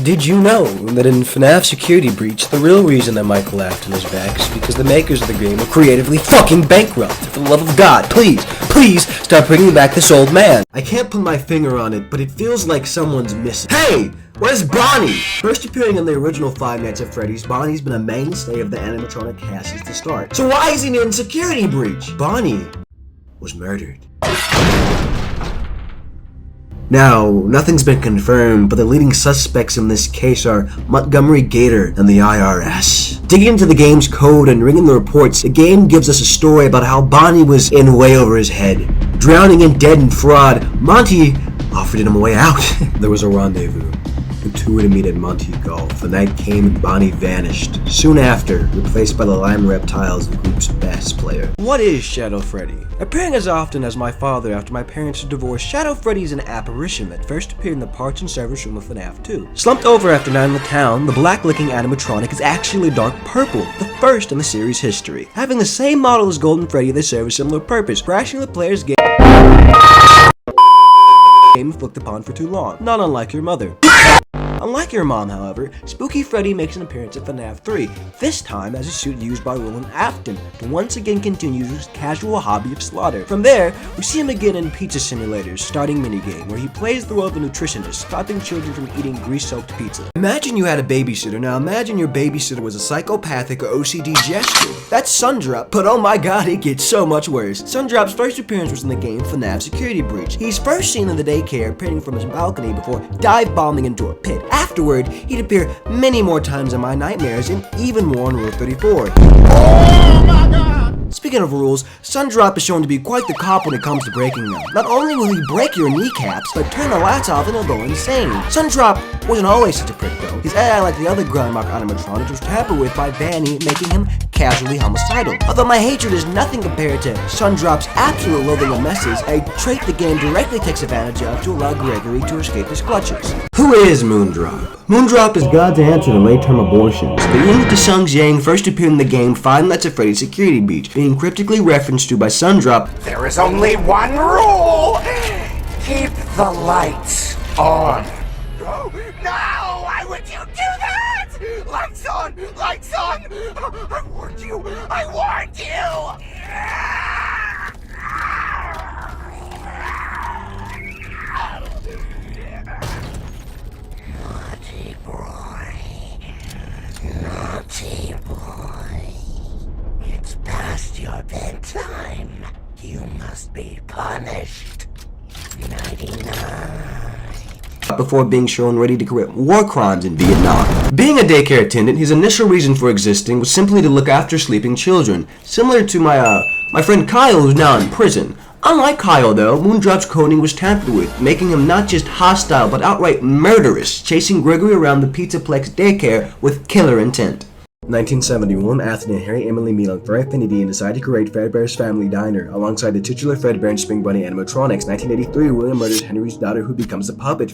Did you know that in FNAF Security Breach, the real reason that Michael Afton is back is because the makers of the game were creatively fucking bankrupt? For the love of God, please stop bringing back this old man. I can't put my finger on it, but it feels like someone's missing. Hey! Where's Bonnie? First appearing in the original Five Nights at Freddy's, Bonnie's been a mainstay of the animatronic cast since the start. So why is he in Security Breach? Bonnie was murdered. Now, nothing's been confirmed, but the leading suspects in this case are Montgomery Gator and the IRS. Digging into the game's code and reading the reports, the game gives us a story about how Bonnie was in way over his head. Drowning in debt and fraud, Monty offered him a way out. There was a rendezvous. The two were to meet at Monty Golf. The night came and Bonnie vanished. Soon after, replaced by the lime reptiles, the group's best player. What is Shadow Freddy? Appearing as often as my father after my parents' divorce, Shadow Freddy is an apparition that first appeared in the parts and service room of FNAF 2. Slumped over after Night in the Town, the black-looking animatronic is actually dark purple, the first in the series' history. Having the same model as Golden Freddy, they serve a similar purpose, crashing the player's game inflicted upon for too long, not unlike your mother. Unlike your mom, however, Spooky Freddy makes an appearance at FNAF 3, this time as a suit used by William Afton to once again continue his casual hobby of slaughter. From there, we see him again in Pizza Simulator's starting minigame, where he plays the role of a nutritionist, stopping children from eating grease-soaked pizza. Imagine you had a babysitter. Now imagine your babysitter was a psychopathic or OCD gesture. That's Sundrop, but oh my god, it gets so much worse. Sundrop's first appearance was in the game FNAF Security Breach. He's first seen in the daycare appearing from his balcony before dive-bombing into a pit. Afterward, he'd appear many more times in my nightmares and even more in Rule 34. Oh my god! Speaking of rules, Sundrop is shown to be quite the cop when it comes to breaking them. Not only will he break your kneecaps, but turn the lights off and he'll go insane. Sundrop wasn't always such a prick though. His AI, like the other Grandmark animatronics, was tampered with by Vanny, making him casually homicidal. Although my hatred is nothing compared to Sundrop's absolute loathing of messes, a trait the game directly takes advantage of to allow Gregory to escape his clutches. Who is Moondrop? Moondrop is God's answer to late-term abortions. The Ying to Sung's Yang first appeared in the game Five Nights at Freddy's Security Breach, being cryptically referenced to by Sundrop. There is only one rule! Keep the lights on. No! Why would you do that? Lights on! Lights on! I warned you! I warned you! Naughty boy. Naughty boy. It's past your bedtime. You must be punished. 99. Before being shown ready to commit war crimes in Vietnam. Being a daycare attendant, his initial reason for existing was simply to look after sleeping children, similar to my friend Kyle, who's now in prison. Unlike Kyle though, Moondrop's coding was tampered with, making him not just hostile but outright murderous, chasing Gregory around the Pizzaplex daycare with killer intent. 1971, Anthony and Harry Emily meet on Fair Affinity and decide to create Fazbear's Family Diner, alongside the titular Fredbear and Spring Bunny animatronics. 1983, William murders Henry's daughter, who becomes a puppet.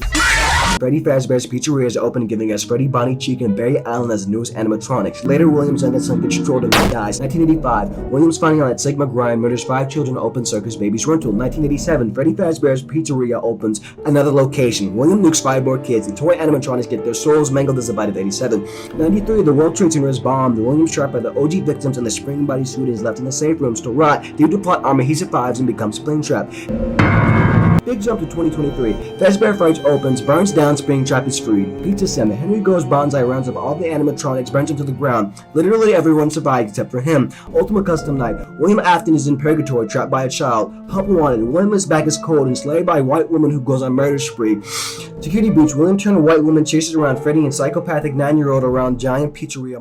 Freddy Fazbear's Pizzeria is open, giving us Freddy, Bonnie, Chica, and Barry Allen as the newest animatronics. Later, William's youngest son gets trolled and dies. 1985, William's finding out that Sigma Grind murders 5 children at Open Circus Babies Rental. 1987, Freddy Fazbear's Pizzeria opens another location. William nukes 5 more kids. The toy animatronics get their souls mangled as a bite of 87. 93, the World Trade Center is bombed. William's trapped by the OG victims, and the Spring Body suit is left in the safe rooms to rot due to plot armor. He survives and becomes Springtrap. Big jump to 2023. Fazbear Frights opens, burns down, Springtrap is freed. Pizza Sim, Henry Goes Bonsai rounds up all the animatronics, burns them to the ground. Literally everyone survived except for him. Ultimate Custom Night. William Afton is in purgatory, trapped by a child. Pup Wanted. William is back as cold and slayed by a white woman who goes on murder spree. Security Breach. William turned a white woman chases around Freddy and psychopathic 9-year-old around giant pizzeria.